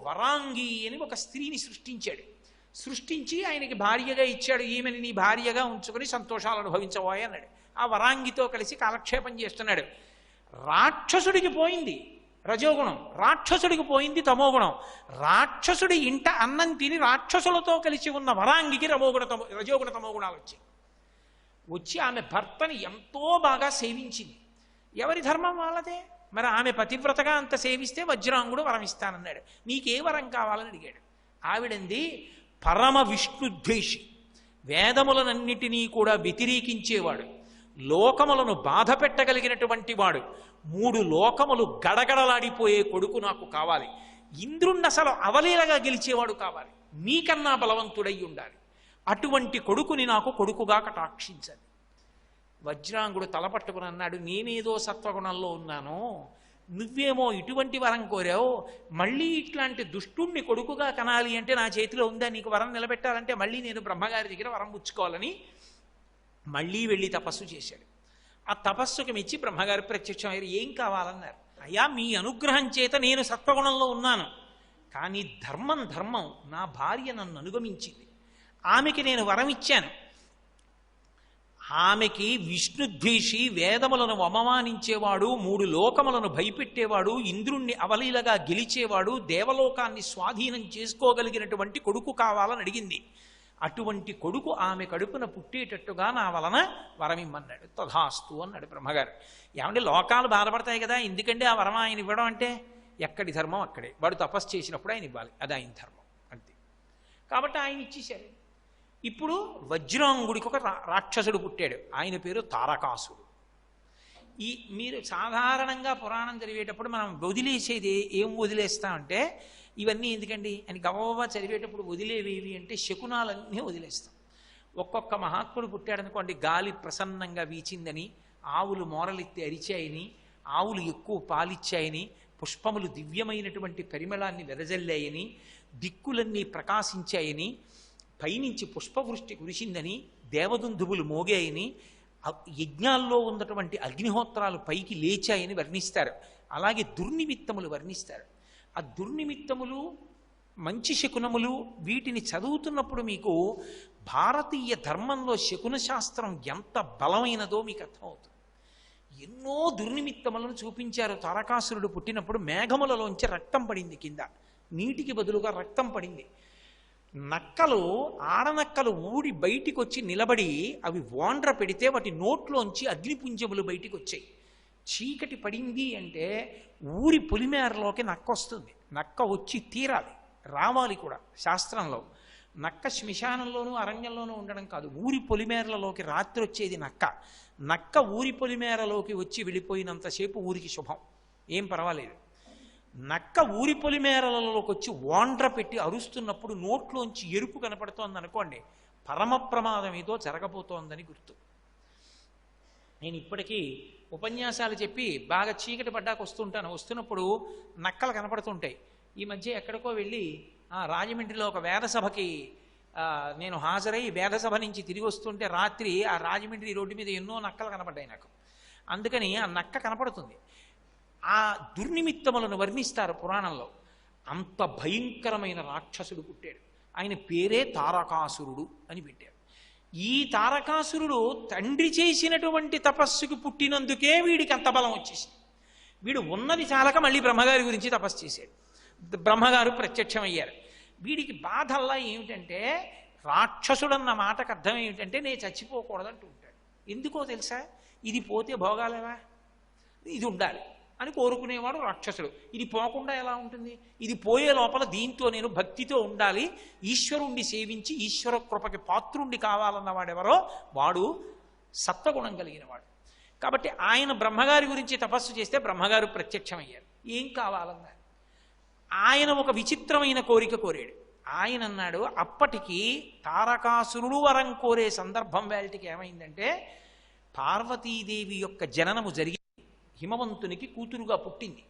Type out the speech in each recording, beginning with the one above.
వరాంగి అని ఒక స్త్రీని సృష్టించాడు. సృష్టించి ఆయనకి భార్యగా ఇచ్చాడు. ఈమెని నీ భార్యగా ఉంచుకొని సంతోషాలు అనుభవించబోయే అన్నాడు. ఆ వరాంగితో కలిసి కాలక్షేపం చేస్తున్నాడు. రాక్షసుడికి పోయింది రజోగుణం, రాక్షసుడికి పోయింది తమోగుణం. రాక్షసుడి ఇంట అన్నం తిని రాక్షసులతో కలిసి ఉన్న వరాంగికి రజోగుణ తమోగుణాలు వచ్చి ఆమె భర్తని ఎంతో బాగా సేవించింది. ఎవరి ధర్మం వాళ్ళదే. మరి ఆమె పతివ్రతగా అంత సేవిస్తే వజ్రాంగుడు వరం ఇస్తానన్నాడు. నీకే వరం కావాలని అడిగాడు. ఆవిడంది పరమ విష్ణుద్వేషి, వేదములనన్నిటినీ కూడా వ్యతిరేకించేవాడు, లోకములను బాధ పెట్టగలిగినటువంటి వాడు, 3 లోకములు గడగడలాడిపోయే కొడుకు నాకు కావాలి, ఇంద్రుణ్ణి అసలు అవలీలగా గెలిచేవాడు కావాలి, నీకన్నా బలవంతుడై ఉండాలి, అటువంటి కొడుకుని నాకు కొడుకుగా కటాక్షించండి. వజ్రాంగుడు తలపట్టుకుని అన్నాడు, నేనేదో సత్వగుణంలో ఉన్నాను, నువ్వేమో ఇటువంటి వరం కోరావు, మళ్ళీ ఇట్లాంటి దుష్టుణ్ణి కొడుకుగా కనాలి అంటే నా చేతిలో ఉందా? నీకు వరం నిలబెట్టాలంటే మళ్ళీ నేను బ్రహ్మగారి దగ్గర వరం పుచ్చుకోవాలని మళ్ళీ వెళ్ళి తపస్సు చేశాడు. ఆ తపస్సుకి మెచ్చి బ్రహ్మగారు ప్రత్యక్షమయ్యారు. ఏం కావాలన్నారు. అయ్యా, మీ అనుగ్రహం చేత నేను సత్వగుణంలో ఉన్నాను, కానీ ధర్మం నా భార్య నన్ను అనుగమించింది, ఆమెకి నేను వరం ఇచ్చాను, ఆమెకి విష్ణుద్వేషి, వేదములను అవమానించేవాడు, 3 లోకములను భయపెట్టేవాడు, ఇంద్రుణ్ణి అవలీలగా గెలిచేవాడు, దేవలోకాన్ని స్వాధీనం చేసుకోగలిగినటువంటి కొడుకు కావాలని అడిగింది. అటువంటి కొడుకు ఆమె కడుపున పుట్టేటట్టుగా నా వలన వరమిమ్మన్నాడు. తథాస్తు అన్నాడు బ్రహ్మగారు. ఏమంటే లోకాలు బాధపడతాయి కదా, ఎందుకంటే ఆ వరం ఆయన ఇవ్వడం అంటే ఎక్కడి ధర్మం అక్కడే. వాడు తపస్సు చేసినప్పుడు ఆయన ఇవ్వాలి, అది ఆయన ధర్మం అంతే. కాబట్టి ఆయన ఇచ్చేశారు. ఇప్పుడు వజ్రాంగుడికి ఒక రాక్షసుడు పుట్టాడు. ఆయన పేరు తారకాసుడు. మీరు సాధారణంగా పురాణం చదివేటప్పుడు మనం వదిలేసేది ఏం వదిలేస్తామంటే, ఇవన్నీ ఎందుకండి అని గబగబా చదివేటప్పుడు వదిలేవేవి అంటే శకునాలన్నీ వదిలేస్తాం. ఒక్కొక్క మహాత్ముడు పుట్టాడనుకోండి, గాలి ప్రసన్నంగా వీచిందని, ఆవులు మోరలెత్తి అరిచాయని, ఆవులు ఎక్కువ పాలిచ్చాయని, పుష్పములు దివ్యమైనటువంటి పరిమళాన్ని వెదజల్లాయని, దిక్కులన్నీ ప్రకాశించాయని, పైనుంచి పుష్పవృష్టి కురిసిందని, దేవదుందుబులు మోగాయని, యజ్ఞాల్లో ఉన్నటువంటి అగ్నిహోత్రాలు పైకి లేచాయని వర్ణిస్తారు. అలాగే దుర్నిమిత్తములు వర్ణిస్తారు. ఆ దుర్నిమిత్తములు, మంచి శకునములు, వీటిని చదువుతున్నప్పుడు మీకు భారతీయ ధర్మంలో శకున శాస్త్రం ఎంత బలమైనదో మీకు అర్థమవుతుంది. ఎన్నో దుర్నిమిత్తములను చూపించారు. తారకాసురుడు పుట్టినప్పుడు మేఘములలోంచి రక్తం పడింది, కింద నీటికి బదులుగా రక్తం పడింది. నక్కలు, ఆడనక్కలు ఊడి బయటికి వచ్చి నిలబడి అవి ఓండ్ర పెడితే వాటి నోట్లోంచి అగ్నిపుంజములు బయటికి వచ్చాయి. చీకటి పడింది అంటే ఊరి పొలిమేరలోకి నక్క వస్తుంది. నక్క వచ్చి తీరాలి, రావాలి కూడా. శాస్త్రంలో నక్క శ్మశానంలోనూ అరణ్యంలోనూ ఉండడం కాదు, ఊరి పొలిమేరలలోకి రాత్రి వచ్చేది నక్క. నక్క ఊరి పొలిమేరలోకి వచ్చి వెళ్ళిపోయినంతసేపు ఊరికి శుభం, ఏం పర్వాలేదు. నక్క ఊరి పొలిమేరలలోకి వచ్చి ఓండ్ర పెట్టి అరుస్తున్నప్పుడు నోట్లోంచి ఎరుపు కనపడుతోంది అనుకోండి, పరమ ప్రమాదం ఏదో జరగబోతోందని గుర్తు. నేను ఇప్పటికీ ఉపన్యాసాలు చెప్పి బాగా చీకటి పడ్డాక వస్తుంటాను. వస్తున్నప్పుడు నక్కలు కనపడుతుంటాయి. ఈ మధ్య ఎక్కడికో వెళ్ళి రాజమండ్రిలో ఒక వేదసభకి నేను హాజరై వేదసభ నుంచి తిరిగి వస్తుంటే రాత్రి ఆ రాజమండ్రి రోడ్డు మీద ఎన్నో నక్కలు కనపడ్డాయి నాకు. అందుకని ఆ నక్క కనపడుతుంది. ఆ దుర్నిమిత్తములను వర్ణిస్తారు పురాణంలో. అంత భయంకరమైన రాక్షసుడు పుట్టాడు. ఆయన పేరే తారకాసురుడు అని పెట్టారు. ఈ తారకాసురుడు తండ్రి చేసినటువంటి తపస్సుకి పుట్టినందుకే వీడికి అంత బలం వచ్చేసింది. వీడు ఉన్నది చాలక మళ్ళీ బ్రహ్మగారి గురించి తపస్సు చేశాడు. బ్రహ్మగారు ప్రత్యక్షమయ్యారు. వీడికి బాధల్లా ఏమిటంటే, రాక్షసుడన్న మాటకు అర్థం ఏమిటంటే నేను చచ్చిపోకూడదంటూ ఉంటాడు. ఎందుకో తెలుసా? ఇది పోతే భోగాలేవా, ఇది ఉండాలి అని కోరుకునేవాడు రాక్షసుడు. ఇది పోకుండా ఎలా ఉంటుంది? ఇది పోయే లోపల దీంతో నేను భక్తితో ఉండాలి, ఈశ్వరుణ్ణి సేవించి ఈశ్వర కృపకి పాత్రుణ్ణి కావాలన్నవాడెవరో వాడు సత్వగుణం కలిగినవాడు. కాబట్టి ఆయన బ్రహ్మగారి గురించి తపస్సు చేస్తే బ్రహ్మగారు ప్రత్యక్షమయ్యారు. ఏం కావాలన్నారు. ఆయన ఒక విచిత్రమైన కోరిక కోరాడు. ఆయన అన్నాడు, అప్పటికి తారకాసురుడు వరం కోరే సందర్భం వేళటికి ఏమైందంటే, పార్వతీదేవి యొక్క జననము జరిగి హిమవంతునికి కూతురుగా పుట్టింది.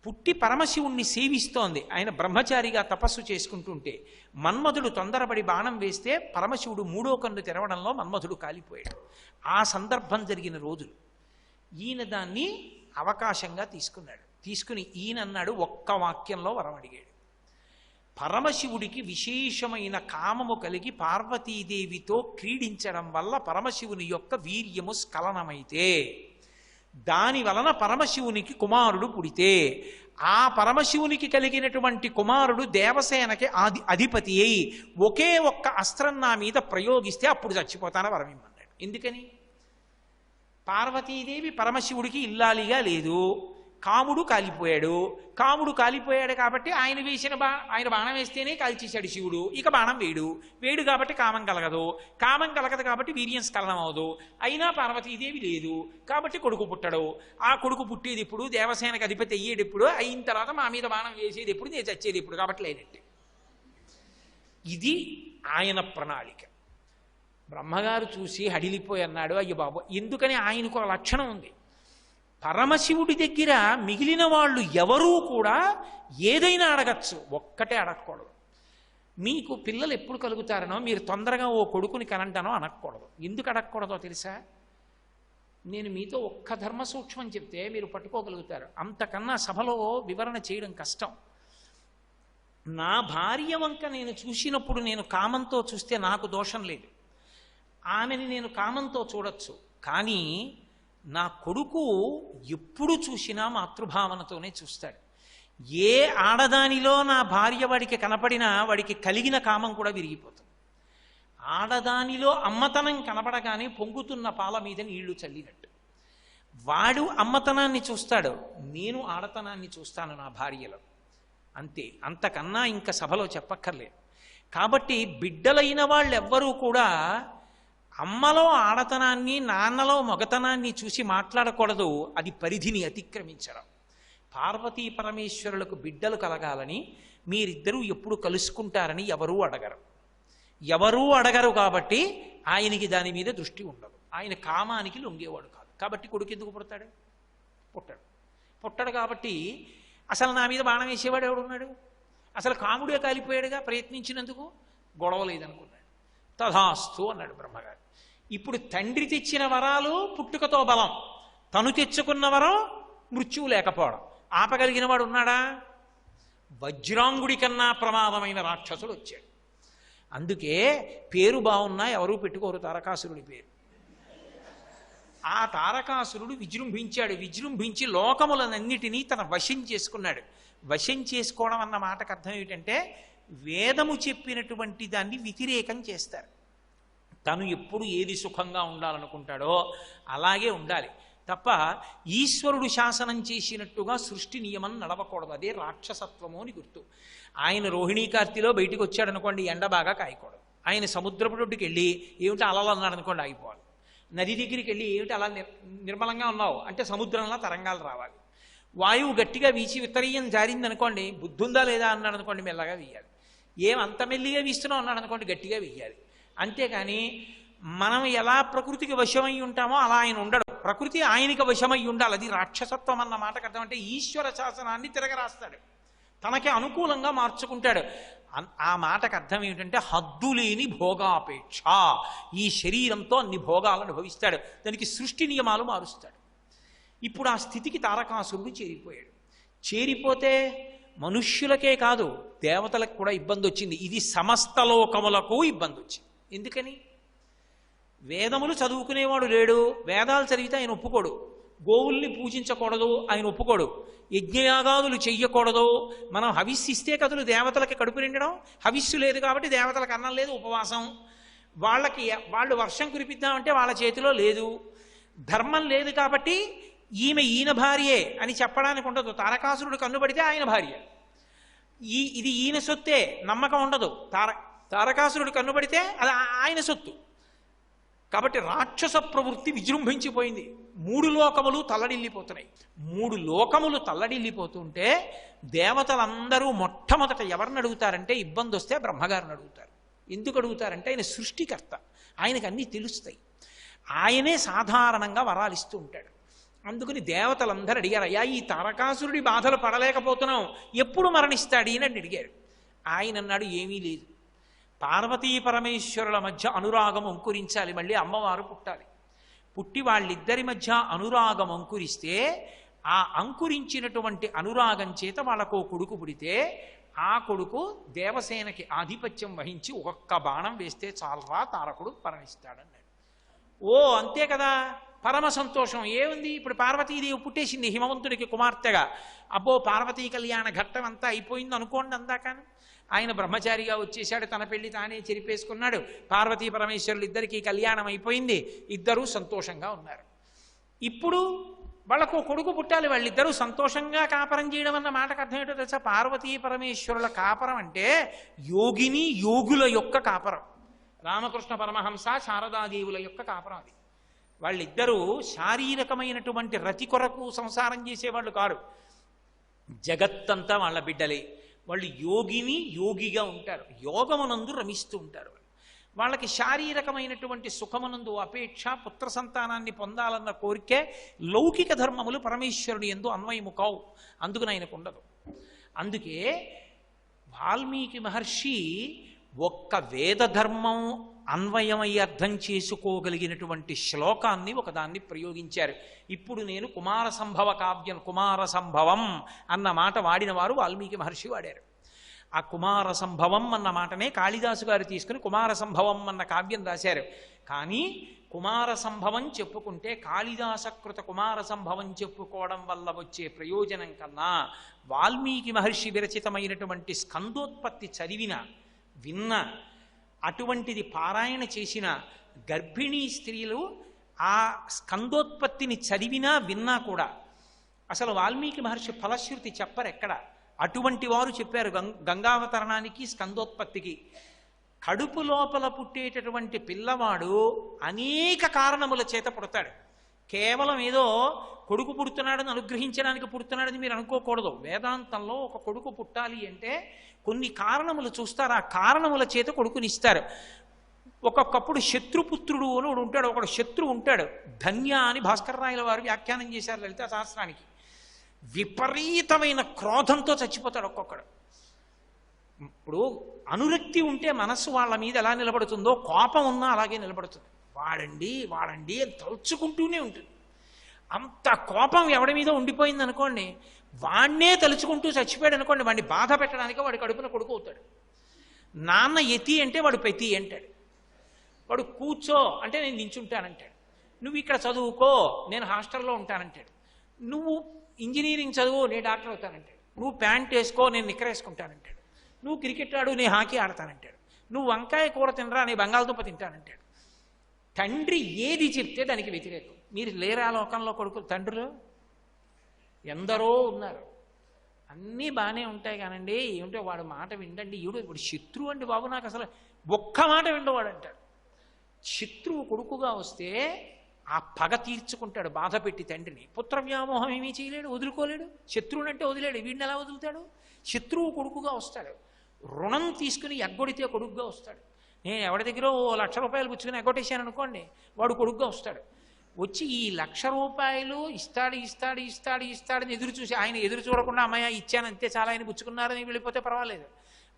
పుట్టి పరమశివుణ్ణి సేవిస్తోంది. ఆయన బ్రహ్మచారిగా తపస్సు చేసుకుంటుంటే మన్మధుడు తొందరపడి బాణం వేస్తే పరమశివుడు 3వ కన్ను తెరవడంలో మన్మధుడు కాలిపోయాడు. ఆ సందర్భం జరిగిన రోజులు. ఈయన దాన్ని అవకాశంగా తీసుకున్నాడు. తీసుకుని ఈయన అన్నాడు, ఒక్క వాక్యంలో వరం అడిగాడు. పరమశివుడికి విశేషమైన కామము కలిగి పార్వతీదేవితో క్రీడించడం వల్ల పరమశివుని యొక్క వీర్యము స్ఖలనమైతే, దాని వలన పరమశివునికి కుమారుడు పుడితే, ఆ పరమశివునికి కలిగినటువంటి కుమారుడు దేవసేనకి అధిపతి అయి ఒకే ఒక్క అస్త్రం నా మీద ప్రయోగిస్తే అప్పుడు చచ్చిపోతాన వరం ఇమ్మన్నాడు. ఎందుకని? పార్వతీదేవి పరమశివుడికి ఇల్లాలిగా లేదు, కాముడు కాలిపోయాడు కాబట్టి ఆయన బాణం వేస్తేనే కాల్చేశాడు శివుడు. ఇక బాణం వేడు కాబట్టి కామం కలగదు కాబట్టి వీర్యం స్ఖలనం అవదు. అయినా పార్వతీదేవి లేదు కాబట్టి కొడుకు పుట్టడు. ఆ కొడుకు పుట్టేది ఎప్పుడు? దేవసేనకు అధిపతి అయ్యేటప్పుడు, అయిన తర్వాత మా మీద బాణం వేసేది ఎప్పుడు, నేను చచ్చేది ఎప్పుడు, కాబట్టి లేనట్టే. ఇది ఆయన ప్రణాళిక. బ్రహ్మగారు చూసి హడిలిపోయి అన్నాడు, అయ్య బాబు, ఎందుకని? ఆయనకు ఒక లక్షణం ఉంది. పరమశివుడి దగ్గర మిగిలిన వాళ్ళు ఎవరూ కూడా ఏదైనా అడగచ్చు, ఒక్కటే అడగకూడదు. మీకు పిల్లలు ఎప్పుడు కలుగుతారనో మీరు తొందరగా ఓ కొడుకుని కనంటానో అనకూడదు. ఎందుకు అడగకూడదో తెలుసా? నేను మీతో ఒక్క ధర్మ సూక్ష్మం చెప్తే మీరు పట్టుకోగలుగుతారు. అంతకన్నా సభలో వివరణ చేయడం కష్టం. నా భార్య వంక నేను చూసినప్పుడు నేను కామంతో చూస్తే నాకు దోషం లేదు, ఆమెని నేను కామంతో చూడొచ్చు. కానీ నా కొడుకు ఎప్పుడు చూసినా మాతృభావనతోనే చూస్తాడు. ఏ ఆడదానిలో నా భార్య వాడికి కనపడినా వాడికి కలిగిన కామం కూడా విరిగిపోతుంది. ఆడదానిలో అమ్మతనం కనపడగానే పొంగుతున్న పాల మీద నీళ్లు చల్లినట్టు వాడు అమ్మతనాన్ని చూస్తాడు, నేను ఆడతనాన్ని చూస్తాను నా భార్యలో. అంతే, అంతకన్నా ఇంకా సభలో చెప్పక్కర్లేదు. కాబట్టి బిడ్డలైన వాళ్ళెవ్వరూ కూడా అమ్మలో ఆడతనాన్ని నాన్నలో మగతనాన్ని చూసి మాట్లాడకూడదు. అది పరిధిని అతిక్రమించడం. పార్వతీ పరమేశ్వరులకు బిడ్డలు కలగాలని మీరిద్దరూ ఎప్పుడు కలుసుకుంటారని ఎవరూ అడగరు కాబట్టి ఆయనకి దాని మీద దృష్టి ఉండదు. ఆయన కామానికి లొంగేవాడు కాదు. కాబట్టి కొడుకు ఎందుకు పుడతాడు? పుట్టడు కాబట్టి అసలు నా మీద బాణం వేసేవాడు ఎవడున్నాడు? అసలు కాముడే కాలిపోయాడుగా, ప్రయత్నించినందుకు గొడవ లేదనుకున్నాడు. తథాస్తు అన్నాడు బ్రహ్మగారు. ఇప్పుడు తండ్రి తెచ్చిన వరాలు పుట్టుకతో బలం, తను తెచ్చుకున్న వరం మృత్యువు లేకపోవడం. ఆపగలిగిన వాడు ఉన్నాడా? వజ్రాంగుడి కన్నా ప్రమాదమైన రాక్షసుడు వచ్చాడు. అందుకే పేరు బాగున్నా ఎవరూ పెట్టుకోరు తారకాసురుడి పేరు. ఆ తారకాసురుడు విజృంభించి లోకములనన్నిటినీ తన వశం చేసుకున్నాడు. వశం చేసుకోవడం అన్న మాటకు అర్థం ఏమిటంటే, వేదము చెప్పినటువంటి దాన్ని వ్యతిరేకం చేస్తారు. తను ఎప్పుడు ఏది సుఖంగా ఉండాలనుకుంటాడో అలాగే ఉండాలి తప్ప ఈశ్వరుడు శాసనం చేసినట్టుగా సృష్టి నియమం నడవకూడదు. అదే రాక్షసత్వము అని గుర్తు. ఆయన రోహిణీ కార్తీలో బయటికి వచ్చాడనుకోండి, ఎండ బాగా కాయకూడదు. ఆయన సముద్రపు ఒడ్డుకి వెళ్ళి ఏమిటి అలలు అన్నాడు అనుకోండి, ఆగిపోవాలి. నది దగ్గరికి వెళ్ళి ఏమిటి అలా నిర్మలంగా ఉన్నావు అంటే సముద్రంలో తరంగాలు రావాలి. వాయువు గట్టిగా వీచి విత్తరీయం జారిందనుకోండి, బుద్ధుందా లేదా అన్నాడు అనుకోండి, మెల్లగా వెయ్యాలి. అంత మెల్లిగా వీస్తున్నావు అన్నాడు అనుకోండి, గట్టిగా వెయ్యాలి. అంతేకాని మనం ఎలా ప్రకృతికి వశమై ఉంటామో అలా ఆయన ఉండడు. ప్రకృతి ఆయనకి వశమై ఉండాలి. అది రాక్షసత్వం అన్న మాటకు అర్థం. అంటే ఈశ్వర శాసనాన్ని తిరగరాస్తాడు, తనకి అనుకూలంగా మార్చుకుంటాడు. ఆ మాటకు అర్థం ఏమిటంటే హద్దులేని భోగాపేక్ష. ఈ శరీరంతో అన్ని భోగాలను అనుభవిస్తాడు, దానికి సృష్టి నియమాలు మారుస్తాడు. ఇప్పుడు ఆ స్థితికి తారకాసురుడు చేరిపోతే మనుష్యులకే కాదు దేవతలకు కూడా ఇబ్బంది వచ్చింది. ఇది సమస్త లోకములకు ఇబ్బంది వచ్చింది. ఎందుకని? వేదములు చదువుకునేవాడు లేడు, వేదాలు చదివితే ఆయన ఒప్పుకోడు. గోవుల్ని పూజించకూడదు ఆయన ఒప్పుకోడు. యజ్ఞయాగాదులు చెయ్యకూడదు. మనం హవిస్సు ఇస్తే కదులు దేవతలకి కడుపు నిండడం. హవిస్సు లేదు కాబట్టి దేవతలకు అన్నం లేదు, ఉపవాసం. వాళ్ళు వర్షం కురిపిద్దామంటే వాళ్ళ చేతిలో లేదు. ధర్మం లేదు కాబట్టి ఈయన భార్యే అని చెప్పడానికి ఉండదు. తారకాసురుడు కన్నుపడితే ఆయన భార్య. ఇది ఈయన సొత్తే నమ్మకం ఉండదు. తారకాసురుడు కన్నుపడితే అది ఆయన సొత్తు. కాబట్టి రాక్షస ప్రవృత్తి విజృంభించిపోయింది. 3 లోకములు తల్లడిల్లిపోతున్నాయి. 3 లోకములు తల్లడిల్లిపోతుంటే దేవతలందరూ మొట్టమొదట ఎవరిని అడుగుతారంటే, ఇబ్బంది వస్తే బ్రహ్మగారిని అడుగుతారు. ఎందుకు అడుగుతారంటే ఆయన సృష్టికర్త, ఆయనకు అన్నీ తెలుస్తాయి. ఆయనే సాధారణంగా వరాలిస్తూ ఉంటాడు. అందుకని దేవతలందరూ అడిగారు, అయ్యా ఈ తారకాసురుడి బాధలు పడలేకపోతున్నాం, ఎప్పుడు మరణిస్తాడు అని అడిగారు. ఆయన అన్నాడు, ఏమీ లేదు, పార్వతీ పరమేశ్వరుల మధ్య అనురాగం అంకురించాలి, మళ్ళీ అమ్మవారు పుట్టాలి. పుట్టి వాళ్ళిద్దరి మధ్య అనురాగం అంకురిస్తే ఆ అంకురించినటువంటి అనురాగం చేత వాళ్ళకు కొడుకు పుడితే ఆ కొడుకు దేవసేనకి ఆధిపత్యం వహించి ఒక్క బాణం వేస్తే చాలరా తారకుడు పరమిస్తాడన్నాడు. ఓ అంతే కదా, పరమ సంతోషం. ఏముంది, ఇప్పుడు పార్వతీదేవి పుట్టేసింది హిమవంతుడికి కుమార్తెగా. అబ్బో పార్వతీ కళ్యాణ ఘట్టం అంతా అయిపోయింది అనుకోండి. అందాకాను ఆయన బ్రహ్మచారిగా వచ్చేసాడు, తన పెళ్లి తానే చెరిపేసుకున్నాడు. పార్వతీ పరమేశ్వరులు ఇద్దరికీ కళ్యాణం అయిపోయింది, ఇద్దరూ సంతోషంగా ఉన్నారు. ఇప్పుడు వాళ్ళకు కొడుకు పుట్టాలి, వాళ్ళిద్దరూ సంతోషంగా కాపరం చేయడం అన్న మాటకు అర్థం ఏంటో తెలుసా? పార్వతీ పరమేశ్వరుల కాపరం అంటే యోగిని యోగుల యొక్క కాపరం. రామకృష్ణ పరమహంస శారదాదేవుల యొక్క కాపరం అది. వాళ్ళిద్దరూ శారీరకమైనటువంటి రతి కొరకు సంసారం చేసేవాళ్ళు కారు, జగత్తంతా వాళ్ళ బిడ్డలే. వాళ్ళు యోగిని యోగిగా ఉంటారు, యోగమునందు రమిస్తూ ఉంటారు. వాళ్ళకి శారీరకమైనటువంటి సుఖమునందు అపేక్ష, పుత్ర సంతానాన్ని పొందాలన్న కోరికే, లౌకిక ధర్మములు పరమేశ్వరుని యందు అన్వయము కావు, అందుకని ఆయనకు ఉండదు. అందుకే వాల్మీకి మహర్షి ఒక్క వేద ధర్మం అన్వయమై అర్థం చేసుకోగలిగినటువంటి శ్లోకాన్ని ఒకదాన్ని ప్రయోగించారు. ఇప్పుడు నేను కుమార సంభవ కావ్యం, కుమార సంభవం అన్న మాట వాడిన వారు వాల్మీకి మహర్షి వాడారు. ఆ కుమార సంభవం అన్న మాటనే కాళిదాసు గారు తీసుకుని కుమార సంభవం అన్న కావ్యం రాశారు. కానీ కుమార సంభవం చెప్పుకుంటే కాళిదాసకృత కుమార సంభవం చెప్పుకోవడం వల్ల వచ్చే ప్రయోజనం కన్నా వాల్మీకి మహర్షి విరచితమైనటువంటి స్కందోత్పత్తి చదివిన, విన్న, అటువంటిది పారాయణ చేసిన గర్భిణీ స్త్రీలు ఆ స్కందోత్పత్తిని చదివినా విన్నా కూడా అసలు వాల్మీకి మహర్షి ఫలశ్రుతి చెప్పరు ఎక్కడ. అటువంటి వారు చెప్పారు గంగావతరణానికి, స్కందోత్పత్తికి. కడుపు లోపల పుట్టేటటువంటి పిల్లవాడు అనేక కారణముల చేత పుడతాడు. కేవలం ఏదో కొడుకు పుడుతున్నాడని అనుగ్రహించడానికి పుడుతున్నాడని మీరు అనుకోకూడదు. వేదాంతంలో ఒక కొడుకు పుట్టాలి అంటే కొన్ని కారణములు చూస్తారు, ఆ కారణముల చేత కొడుకునిస్తారు. ఒక్కొక్కప్పుడు శత్రుపుత్రుడు అని ఒకడు ఉంటాడు, ఒకడు శత్రువు ఉంటాడు. ధన్య అని భాస్కరరాయల వారు వ్యాఖ్యానం చేశారు లలితా సహస్రానికి. విపరీతమైన క్రోధంతో చచ్చిపోతాడు ఒక్కొక్కడు. ఇప్పుడు అనురక్తి ఉంటే మనస్సు వాళ్ళ మీద ఎలా నిలబడుతుందో, కోపం ఉన్నా అలాగే నిలబడుతుంది. వాడండి వాడండి అని తలుచుకుంటూనే ఉంటుంది. అంత కోపం ఎవడి మీద ఉండిపోయింది అనుకోండి, వాణ్ణే తలుచుకుంటూ చచ్చిపోయాడు అనుకోండి, వాడిని బాధ పెట్టడానికి వాడి కడుపున కొడుకు అవుతాడు. నాన్న ఎతి అంటే వాడు పెతి అంటాడు. వాడు కూర్చో అంటే నేను నించుంటానంటాడు. నువ్వు ఇక్కడ చదువుకో నేను హాస్టల్లో ఉంటానంటాడు. నువ్వు ఇంజనీరింగ్ చదువు నేను డాక్టర్ అవుతానంటాడు. నువ్వు ప్యాంట్ వేసుకో నేను నిక్కర వేసుకుంటానంటాడు. నువ్వు క్రికెట్ ఆడు నేను హాకీ ఆడతానంటాడు. నువ్వు వంకాయ కూర తినరా నేను బంగాళదుంప తింటానంటాడు. తండ్రి ఏది చెప్తే దానికి వ్యతిరేకం. మీరు లేరా లోకంలో కొడుకులు తండ్రులు ఎందరో ఉన్నారు. అన్నీ బాగానే ఉంటాయి కానండి, ఏమిటో వాడు మాట విండండి. ఇప్పుడు శత్రువు అండి బాబు, నాకు అసలు ఒక్క మాట విండవాడు అంటాడు. శత్రువు కొడుకుగా వస్తే ఆ పగ తీర్చుకుంటాడు బాధ పెట్టి తండ్రిని. పుత్ర వ్యామోహం ఏమీ చేయలేడు, వదులుకోలేడు. శత్రువుని అంటే వదిలేడు, వీడిని ఎలా వదులుతాడు? శత్రువు కొడుకుగా వస్తాడు. రుణం తీసుకుని ఎగ్గొడితే కొడుకుగా వస్తాడు. నేను ఎవరి దగ్గర 1,00,000 రూపాయలు పుచ్చుకుని ఎగ్గొట్టేశాను అనుకోండి, వాడు కొడుకుగా వస్తాడు. వచ్చి ఈ 1,00,000 రూపాయలు ఇస్తాడు ఇస్తాడు ఇస్తాడు ఇస్తాడని ఎదురు చూసి, ఆయన ఎదురు చూడకుండా అమ్మాయి ఇచ్చాను అంతే చాలా, ఆయన పుచ్చుకున్నారని వెళ్ళిపోతే పర్వాలేదు.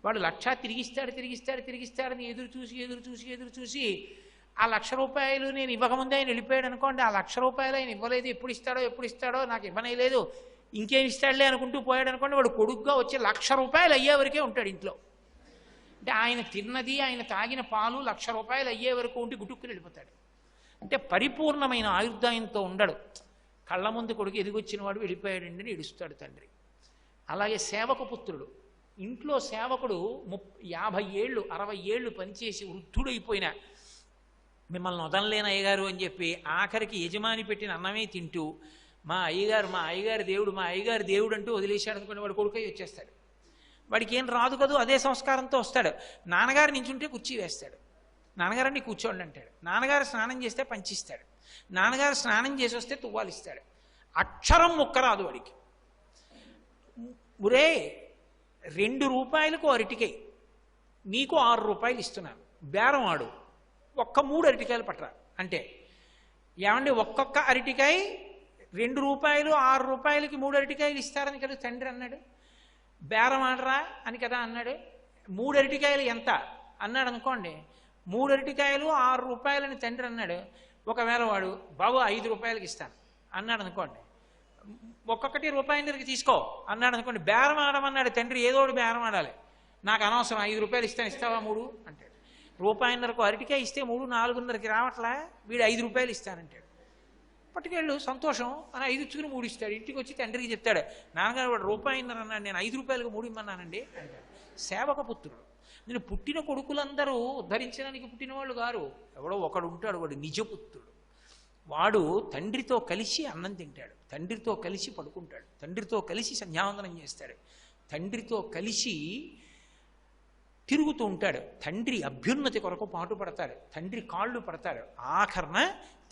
వాడు 1,00,000 తిరిగిస్తాడు తిరిగిస్తాడు తిరిగిస్తాడని ఎదురు చూసి ఎదురు చూసి ఎదురు చూసి ఆ 1,00,000 రూపాయలు నేను ఇవ్వకముందే ఆయన వెళ్ళిపోయాడు అనుకోండి, ఆ 1,00,000 రూపాయలు ఆయన ఇవ్వలేదు, ఎప్పుడు ఇస్తాడో నాకు ఇవ్వనేలేదు, ఇంకేం ఇస్తాడులే అనుకుంటూ పోయాడు అనుకోండి, వాడు కొడుకుగా వచ్చి 1,00,000 రూపాయలు అయ్యే వరకే ఉంటాడు ఇంట్లో. అంటే ఆయన తిన్నది ఆయన తాగిన పాలు 1,00,000 రూపాయలు అయ్యే వరకు ఉండి గుటుక్కుని వెళ్ళిపోతాడు. అంటే పరిపూర్ణమైన ఆయుర్దాయంతో ఉండడు. కళ్ళ ముందు కొడుకు ఎదిగొచ్చిన వాడు వెళ్ళిపోయాడండి అని ఏడుస్తాడు తండ్రి. అలాగే సేవక పుత్రుడు, ఇంట్లో సేవకుడు 50 ఏళ్ళు 60 ఏళ్ళు పనిచేసి వృద్ధుడైపోయిన, మిమ్మల్ని వదనలేని అయ్యగారు అని చెప్పి ఆఖరికి యజమాని పెట్టిన అన్నమే తింటూ మా అయ్యగారు దేవుడు అంటూ వదిలేశాడు అనుకుని వాడు కొడుకై వచ్చేస్తాడు. వాడికి ఏం రాదు కదూ, అదే సంస్కారంతో వస్తాడు. నాన్నగారు నించుంటే కుర్చీ వేస్తాడు, నాన్నగారండి కూర్చోండి అంటాడు. నాన్నగారు స్నానం చేస్తే పంచిస్తాడు, నాన్నగారు స్నానం చేసి వస్తే తువ్వాలిస్తాడు. అక్షరం ముక్క రాదు వాడికి. ఒరే 2 రూపాయలకు అరటికాయ, నీకు 6 రూపాయలు ఇస్తున్నాను, బేరం ఆడు, ఒక్క 3 అరటికాయలు పట్టరా అంటే, ఏమండి ఒక్కొక్క అరటికాయ 2 రూపాయలు 6 రూపాయలకి 3 అరటికాయలు ఇస్తారని కదా తండ్రి అన్నాడు. బేరం ఆడరా అని కదా అన్నాడు. 3 అరటికాయలు ఎంత అన్నాడు అనుకోండి, 3 అరటికాయలు 6 రూపాయలని తండ్రి అన్నాడు. ఒకవేళ వాడు బాబు 5 రూపాయలకి ఇస్తాను అన్నాడు అనుకోండి, ఒక్కొక్కటి రూపాయిన్నరకి తీసుకో అన్నాడు అనుకోండి, బేరం ఆడమన్నాడు తండ్రి, ఏదో ఒకటి బేరం ఆడాలి. నాకు అనవసరం, 5 రూపాయలు ఇస్తాను, ఇస్తావా 3 అంటాడు. రూపాయిన్నరకు అరటికాయ ఇస్తే 3 4:30కి రావట్లా, వీడు 5 రూపాయలు ఇస్తానంటాడు. పట్టుకెళ్ళు సంతోషం అని 5 ఇచ్చుకుని 3 ఇస్తాడు. ఇంటికి వచ్చి తండ్రికి చెప్తాడు, నాన్నగారు వాడు రూపాయిన్నర అన్నాడు, నేను 5 రూపాయలకు 3 ఇమ్మన్నానండి అంటాడు. సేవక పుత్రుడు. నేను పుట్టిన కొడుకులందరూ ఉద్ధరించడానికి పుట్టిన వాళ్ళు గారు, ఎవడో ఒకడు ఉంటాడు, వాడు నిజపుత్రుడు. వాడు తండ్రితో కలిసి అన్నం తింటాడు, తండ్రితో కలిసి పడుకుంటాడు, తండ్రితో కలిసి సంధ్యావందనం చేస్తాడు, తండ్రితో కలిసి తిరుగుతూ ఉంటాడు, తండ్రి అభ్యున్నతి కొరకు పాటుపడతాడు, తండ్రి కాళ్ళు పడతాడు, ఆఖరణ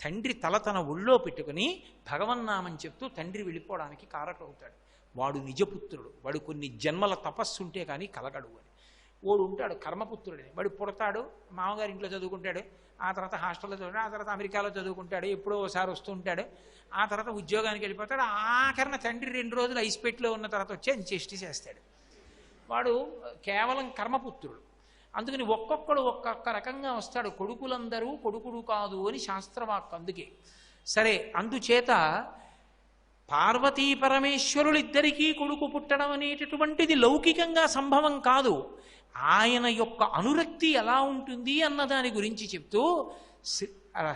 తండ్రి తల తన ఒళ్ళో పెట్టుకుని భగవన్నామం చెప్తూ తండ్రి వెళ్ళిపోవడానికి కారకవుతాడు. వాడు నిజపుత్రుడు. వాడు కొన్ని జన్మల తపస్సుంటే కానీ కలగడు అని. వాడు ఉంటాడు కర్మపుత్రుడని, వాడు పుడతాడు, మామగారి ఇంట్లో చదువుకుంటాడు, ఆ తర్వాత హాస్టల్లో చదువుతాడు, ఆ తర్వాత అమెరికాలో చదువుకుంటాడు, ఎప్పుడో ఒకసారి వస్తూ ఉంటాడు, ఆ తర్వాత ఉద్యోగానికి వెళ్ళిపోతాడు, ఆఖరణ తండ్రి 2 రోజులు ఐస్పెట్లో ఉన్న తర్వాత వచ్చి అంత్యేష్టి చేస్తాడు. వాడు కేవలం కర్మపుత్రుడు. అందుకని ఒక్కొక్కడు ఒక్కొక్క రకంగా వస్తాడు. కొడుకులందరూ కొడుకుడు కాదు అని శాస్త్రవాక్కు. అందుకే సరే, అందుచేత పార్వతీ పరమేశ్వరులిద్దరికీ కొడుకు పుట్టడం అనేటటువంటిది లౌకికంగా సంభవం కాదు. ఆయన యొక్క అనురక్తి ఎలా ఉంటుంది అన్న దాని గురించి చెప్తూ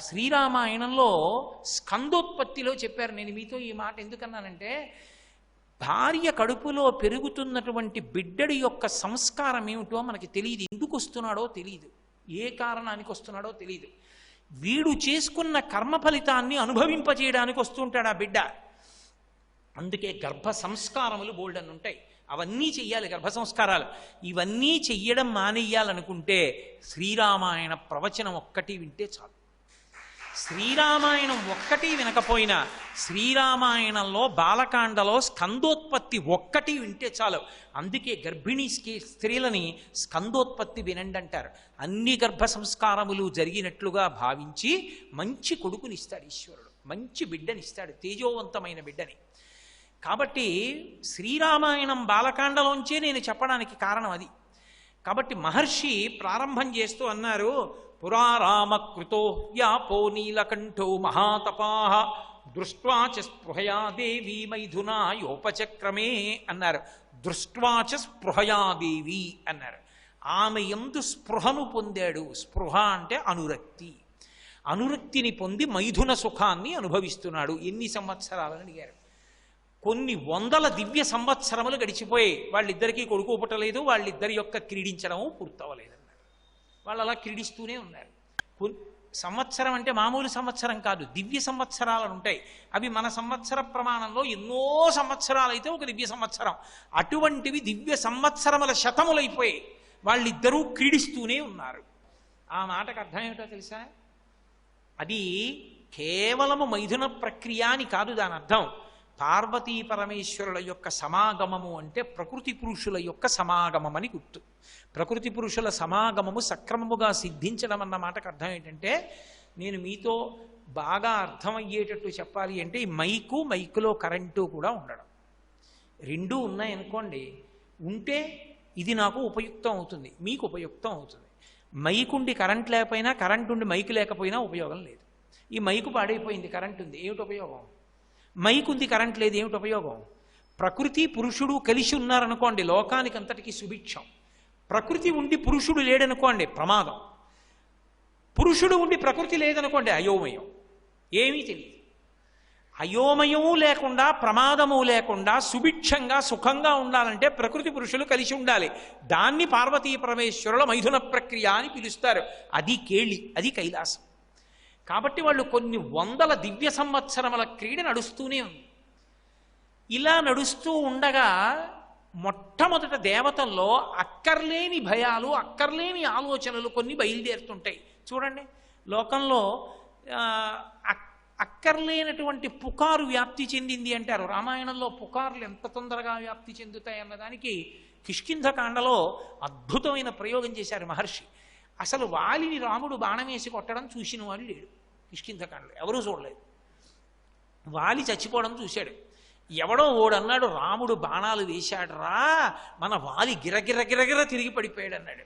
శ్రీరామాయణంలో స్కందోత్పత్తిలో చెప్పారు. నేను మీతో ఈ మాట ఎందుకన్నానంటే, భార్య కడుపులో పెరుగుతున్నటువంటి బిడ్డడి యొక్క సంస్కారం ఏమిటో మనకి తెలియదు. ఎందుకు వస్తున్నాడో తెలియదు, ఏ కారణానికి వస్తున్నాడో తెలియదు. వీడు చేసుకున్న కర్మ ఫలితాన్ని అనుభవింపజేయడానికి వస్తుంటాడు ఆ బిడ్డ. అందుకే గర్భ సంస్కారములు బోల్డన్ ఉంటాయి, అవన్నీ చెయ్యాలి గర్భ సంస్కారాలు. ఇవన్నీ చెయ్యడం మానేయాలనుకుంటే శ్రీరామాయణ ప్రవచనం ఒక్కటి వింటే చాలు. శ్రీరామాయణం ఒక్కటి వినకపోయినా శ్రీరామాయణంలో బాలకాండలో స్కందోత్పత్తి ఒక్కటి వింటే చాలు. అందుకే గర్భిణీ స్త్రీలని స్కందోత్పత్తి వినండి అంటారు. అన్ని గర్భ సంస్కారములు జరిగినట్లుగా భావించి మంచి కొడుకునిస్తాడు ఈశ్వరుడు, మంచి బిడ్డనిస్తాడు, తేజోవంతమైన బిడ్డని. కాబట్టి శ్రీరామాయణం బాలకాండలోంచే నేను చెప్పడానికి కారణం అది. కాబట్టి మహర్షి ప్రారంభం చేస్తూ అన్నారు, పురా రామకృతో వ్యాపో నీలకంఠో మహాతపాః దృష్ట్వా చ స్పృహయా దేవి మైథునాయోపచక్రమే అన్నారు. దృష్ట్వా చ స్పృహయా దేవి అన్నారు. ఆమె యందు స్పృహను పొందాడు. స్పృహ అంటే అనురక్తి. అనురక్తిని పొంది మైథున సుఖాన్ని అనుభవిస్తున్నాడు. ఎన్ని సంవత్సరాలని అడిగారు. కొన్ని వందల దివ్య సంవత్సరములు గడిచిపోయి వాళ్ళిద్దరికీ కొడుకు పుట్టలేదు, వాళ్ళిద్దరి యొక్క క్రీడించడము పూర్తవలేదన్నారు. వాళ్ళు అలా క్రీడిస్తూనే ఉన్నారు. సంవత్సరం అంటే మామూలు సంవత్సరం కాదు, దివ్య సంవత్సరాలు ఉంటాయి. అవి మన సంవత్సర ప్రమాణంలో ఎన్నో సంవత్సరాలు అయితే ఒక దివ్య సంవత్సరం. అటువంటివి దివ్య సంవత్సరముల శతములైపోయి వాళ్ళిద్దరూ క్రీడిస్తూనే ఉన్నారు. ఆ మాటకు అర్థం ఏమిటో తెలుసా? అది కేవలము మైథున ప్రక్రియ అని కాదు దాని అర్థం. పార్వతీ పరమేశ్వరుల యొక్క సమాగమము అంటే ప్రకృతి పురుషుల యొక్క సమాగమం అని గుర్తు. ప్రకృతి పురుషుల సమాగమము సక్రమముగా సిద్ధించడం అన్న మాటకు అర్థం ఏంటంటే, నేను మీతో బాగా అర్థమయ్యేటట్టు చెప్పాలి అంటే, ఈ మైకులో కరెంటు కూడా ఉండడం, రెండూ ఉన్నాయనుకోండి, ఉంటే ఇది నాకు ఉపయుక్తం అవుతుంది, మీకు ఉపయుక్తం అవుతుంది. మైకుండి కరెంట్ లేకపోయినా, కరెంట్ ఉండి మైకు లేకపోయినా ఉపయోగం లేదు. ఈ మైకు పాడైపోయింది, కరెంట్ ఉంది, ఏమిటి ఉపయోగం? మైకు ఉంది, కరెంట్ లేదు, ఏమిటి ఉపయోగం? ప్రకృతి పురుషుడు కలిసి ఉన్నారనుకోండి, లోకానికి అంతటికీ సుభిక్షం. ప్రకృతి ఉండి పురుషుడు లేడనుకోండి, ప్రమాదం. పురుషుడు ఉండి ప్రకృతి లేదనుకోండి, అయోమయం, ఏమీ తెలియదు. అయోమయము లేకుండా, ప్రమాదము లేకుండా సుభిక్షంగా సుఖంగా ఉండాలంటే ప్రకృతి పురుషులు కలిసి ఉండాలి. దాన్ని పార్వతీ పరమేశ్వరుల మైథున ప్రక్రియ అని పిలుస్తారు. అది కేళి, అది కైలాసం. కాబట్టి వాళ్ళు కొన్ని వందల దివ్య సంవత్సరముల క్రీడ నడుస్తూనే ఉంది. ఇలా నడుస్తూ ఉండగా మొట్టమొదట దేవతల్లో అక్కర్లేని భయాలు, అక్కర్లేని ఆలోచనలు కొన్ని బయలుదేరుతుంటాయి. చూడండి, లోకంలో అక్కర్లేనటువంటి పుకారు వ్యాప్తి చెందింది అంటారు. రామాయణంలో పుకార్లు ఎంత తొందరగా వ్యాప్తి చెందుతాయి అన్నదానికి కిష్కింధకాండలో అద్భుతమైన ప్రయోగం చేశారు మహర్షి. అసలు వాలిని రాముడు బాణం వేసి కొట్టడం చూసిన వాడు లేడు కిష్కింధకాండలో, ఎవరూ చూడలేదు. వాలి చచ్చిపోవడం చూశాడు. ఎవడో ఓడన్నాడు, రాముడు బాణాలు వేశాడురా, మన వాలి గిరగిర తిరిగి పడిపోయాడు అన్నాడు.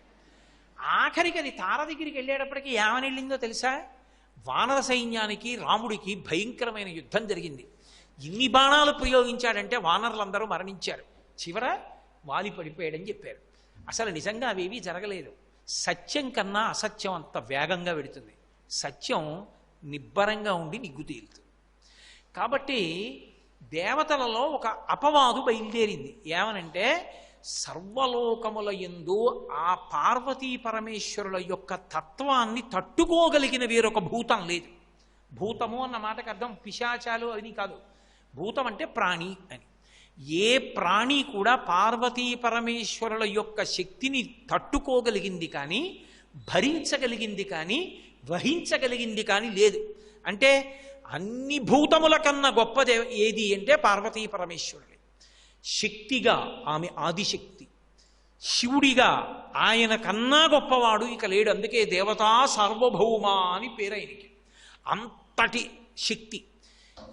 ఆఖరికి అది తార దగ్గరికి వెళ్ళేటప్పటికీ ఏమని వెళ్ళిందో తెలుసా? వానర సైన్యానికి రాముడికి భయంకరమైన యుద్ధం జరిగింది. ఇన్ని బాణాలు ప్రయోగించాడంటే వానరులందరూ మరణించారు. చివర వాలి పడిపోయాడని చెప్పారు. అసలు నిజంగా అవేవీ జరగలేదు. సత్యం కన్నా అసత్యం అంత వేగంగా వెడుతుంది. సత్యం నిబ్బరంగా ఉండి నిగ్గు తేలుతుంది. కాబట్టి దేవతలలో ఒక అపవాదు బయలుదేరింది. ఏమనంటే సర్వలోకముల యందు ఆ పార్వతీ పరమేశ్వరుల యొక్క తత్వాన్ని తట్టుకోగలిగిన వేరొక భూతం లేదు. భూతము అన్న మాటకు అర్థం పిశాచాలు అని కాదు. భూతం అంటే ప్రాణి అని. ఏ ప్రాణి కూడా పార్వతీ పరమేశ్వరుల యొక్క శక్తిని తట్టుకోగలిగింది కానీ, భరించగలిగింది కానీ, వహించగలిగింది కానీ లేదు. అంటే అన్ని భూతముల కన్నా గొప్పది ఏది అంటే పార్వతీ పరమేశ్వరులే. శక్తిగా ఆమె ఆదిశక్తి, శివుడిగా ఆయన కన్నా గొప్పవాడు ఇక లేడు. అందుకే దేవతా సార్వభౌమ అని పేరు ఆయనకి. అంతటి శక్తి.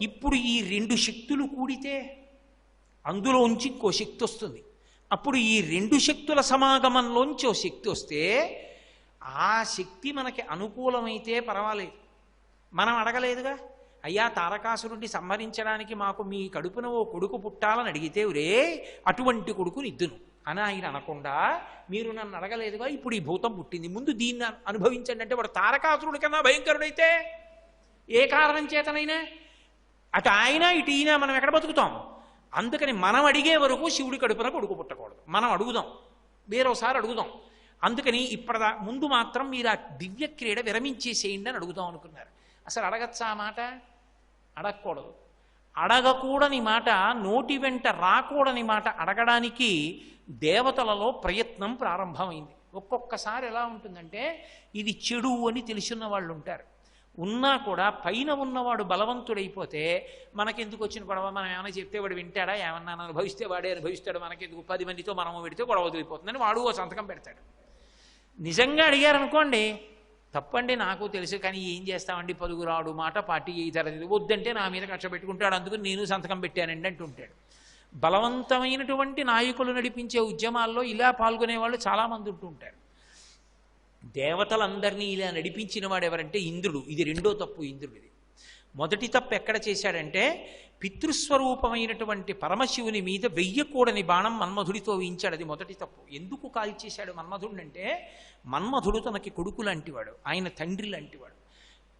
ఇప్పుడు ఈ రెండు శక్తులు కూడితే అందులోంచి ఇంకో శక్తి వస్తుంది. అప్పుడు ఈ రెండు శక్తుల సమాగమంలోంచి ఓ శక్తి వస్తే ఆ శక్తి మనకి అనుకూలమైతే పర్వాలేదు. మనం అడగలేదుగా, అయ్యా తారకాసురుడిని సంహరించడానికి మాకు మీ కడుపున ఓ కొడుకు పుట్టాలని అడిగితే రే అటువంటి కొడుకు నిద్దును అని ఆయన అనకుండా, మీరు నన్ను అడగలేదుగా, ఇప్పుడు ఈ భూతం పుట్టింది, ముందు దీన్ని అనుభవించండి అంటే వాడు తారకాసురుడి కన్నా భయంకరుడైతే ఏ కారణం చేతనైనా అటు ఆయన ఇటు ఈయన మనం ఎక్కడ బతుకుతాం? అందుకని మనం అడిగే వరకు శివుడి కడుపున కొడుకు పుట్టకూడదు. మనం అడుగుదాం, వేరోసారి అడుగుదాం. అందుకని ముందు మాత్రం మీరు ఆ దివ్య క్రీడ విరమించేసేయండి అని అడుగుదాం అనుకున్నారు. అసలు అడగచ్చా ఆ మాట? అడగకూడదు. అడగకూడని మాట, నోటి వెంట రాకూడని మాట అడగడానికి దేవతలలో ప్రయత్నం ప్రారంభమైంది. ఒక్కొక్కసారి ఎలా ఉంటుందంటే ఇది చెడు అని తెలుసున్న వాళ్ళు ఉంటారు. ఉన్నా కూడా పైన ఉన్నవాడు బలవంతుడైపోతే మనకెందుకు వచ్చిన గొడవ, మనం ఏమైనా చెప్తే వాడు వింటాడా, ఏమన్నా అనుభవిస్తే వాడే అనుభవిస్తాడు, మనకెందుకు 10 మందితో మనము పెడితే గొడవ వదిలిపోతుందని వాడు ఓ సంతకం పెడతాడు. నిజంగా అడిగారనుకోండి, తప్పండి నాకు తెలుసు కానీ ఏం చేస్తామండి, పలుగురాడు మాట పార్టీ తరగతి వద్దంటే నా మీద కక్ష పెట్టుకుంటాడు, అందుకని నేను సంతకం పెట్టానండి అంటుంటాడు. బలవంతమైనటువంటి నాయకులు నడిపించే ఉద్యమాల్లో ఇలా పాల్గొనే వాళ్ళు చాలామంది ఉంటుంటారు. దేవతలందరినీ ఇలా నడిపించిన వాడు ఎవరంటే ఇంద్రుడు. ఇది రెండో తప్పు ఇంద్రుడిది. మొదటి తప్పు ఎక్కడ చేశాడంటే పితృస్వరూపమైనటువంటి పరమశివుని మీద వెయ్యకూడని బాణం మన్మధుడితో వేయించాడు. అది మొదటి తప్పు. ఎందుకు కాల్చేశాడు మన్మధుడు అంటే, మన్మధుడు తనకి కొడుకు లాంటివాడు, ఆయన తండ్రి లాంటివాడు.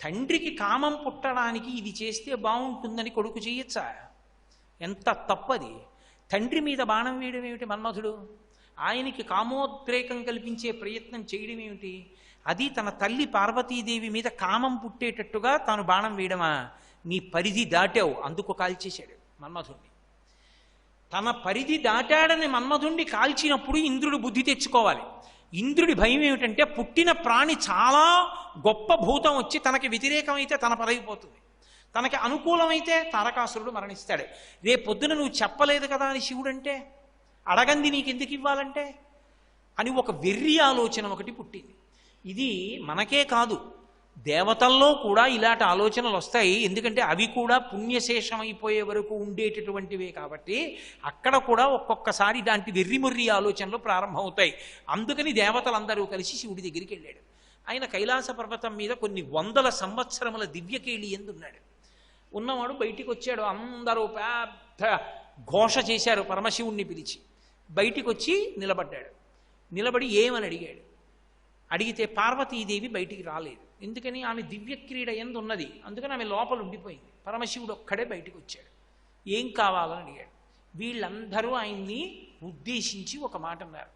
తండ్రికి కామం పుట్టడానికి ఇది చేస్తే బాగుంటుందని కొడుకు చేయొచ్చా? ఎంత తప్పది. తండ్రి మీద బాణం వేయడం ఏమిటి మన్మధుడు? ఆయనకి కామోద్రేకం కల్పించే ప్రయత్నం చేయడం ఏమిటి? అది తన తల్లి పార్వతీదేవి మీద కామం పుట్టేటట్టుగా తాను బాణం వేయడమా? నీ పరిధి దాటావు, అందుకు కాల్చేశాడు మన్మధుణ్ణి. తన పరిధి దాటాడని మన్మధుణ్ణి కాల్చినప్పుడు ఇంద్రుడు బుద్ధి తెచ్చుకోవాలి. ఇంద్రుడి భయం ఏమిటంటే పుట్టిన ప్రాణి చాలా గొప్ప భూతం వచ్చి తనకి వ్యతిరేకమైతే తన పరగిపోతుంది, తనకి అనుకూలమైతే తారకాసురుడు మరణిస్తాడు. రేపొద్దున నువ్వు చెప్పలేదు కదా అని శివుడంటే, అడగంది నీకెందుకు ఇవ్వాలంటే అని ఒక వెర్రి ఆలోచన ఒకటి పుట్టింది. ఇది మనకే కాదు, దేవతల్లో కూడా ఇలాంటి ఆలోచనలు వస్తాయి. ఎందుకంటే అవి కూడా పుణ్యశేషమైపోయే వరకు ఉండేటటువంటివే కాబట్టి అక్కడ కూడా ఒక్కొక్కసారి ఇలాంటి వెర్రిమొర్రి ఆలోచనలు ప్రారంభమవుతాయి. అందుకని దేవతలందరూ కలిసి శివుడి దగ్గరికి వెళ్ళాడు. ఆయన కైలాస పర్వతం మీద కొన్ని 100 సంవత్సరముల దివ్యకేళి ఎందున్నాడు. ఉన్నవాడు బయటికి వచ్చాడు. అందరూ పెద్ద ఘోష చేశారు. పరమశివుణ్ణి పిలిచి బయటికి వచ్చి నిలబడ్డాడు. నిలబడి ఏమని అడిగాడు. అడిగితే పార్వతీదేవి బయటికి రాలేదు. ఎందుకని? ఆమె దివ్యక్రీడ ఎందు ఉన్నది, అందుకని ఆమె లోపల ఉండిపోయింది. పరమశివుడు ఒక్కడే బయటికి వచ్చాడు. ఏం కావాలని అడిగాడు. వీళ్ళందరూ ఆయన్ని ఉద్దేశించి ఒక మాట అన్నారు.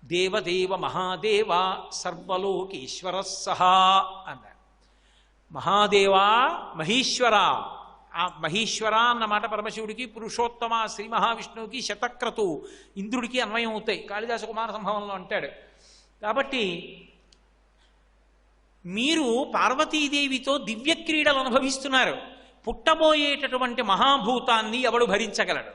దేవదేవ మహాదేవ సర్వలోకేశ్వర సహా అన్నారు. మహాదేవా మహేశ్వర. ఆ మహేశ్వర అన్న మాట పరమశివుడికి, పురుషోత్తమ శ్రీ మహావిష్ణువుకి, శతక్రతు ఇంద్రుడికి అన్వయం అవుతాయి. కాళిదాస కుమార సంభవంలో అంటాడు. కాబట్టి మీరు పార్వతీదేవితో దివ్యక్రీడలు అనుభవిస్తున్నారు. పుట్టబోయేటటువంటి మహాభూతాన్ని ఎవడు భరించగలడు?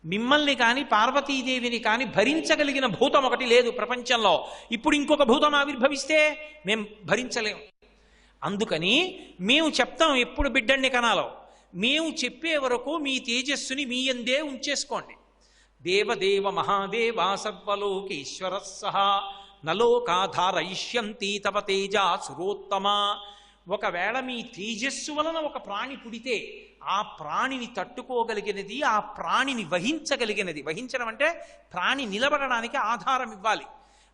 మిమ్మల్ని కానీ పార్వతీదేవిని కానీ భరించగలిగిన భూతం ఒకటి లేదు ప్రపంచంలో. ఇప్పుడు ఇంకొక భూతం ఆవిర్భవిస్తే మేము భరించలేము. అందుకని మేము చెప్తాం ఎప్పుడు బిడ్డల్ని కనాలో. మేము చెప్పే వరకు మీ తేజస్సుని మీ యందే ఉంచేసుకోండి. దేవదేవ మహాదేవ సర్వలోకేశ్వర సహా నలోకాధారయిష్యంతి తవ తేజ సురోత్తమ. ఒకవేళ మీ తేజస్సు వలన ఒక ప్రాణి పుడితే ఆ ప్రాణిని తట్టుకోగలిగినది, ఆ ప్రాణిని వహించగలిగినది. వహించడం అంటే ప్రాణి నిలబడడానికి ఆధారం ఇవ్వాలి.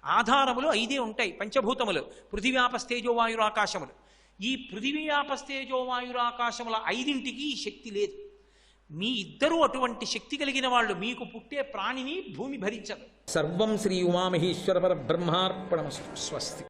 ఆధారములు 5 ఉంటాయి, పంచభూతములు: పృథివ్యాపస్తేజోవాయురాకాశములు. ఈ పృథివ్యాపస్తేజోవాయురాకాశముల 5ంటికి ఈ శక్తి లేదు. మీ ఇద్దరూ అటువంటి శక్తి కలిగిన వాళ్ళు. మీకు పుట్టే ప్రాణిని భూమి భరించదు. సర్వం శ్రీ ఉమామహేశ్వర పరబ్రహ్మార్పణమస్తు. స్వస్తి.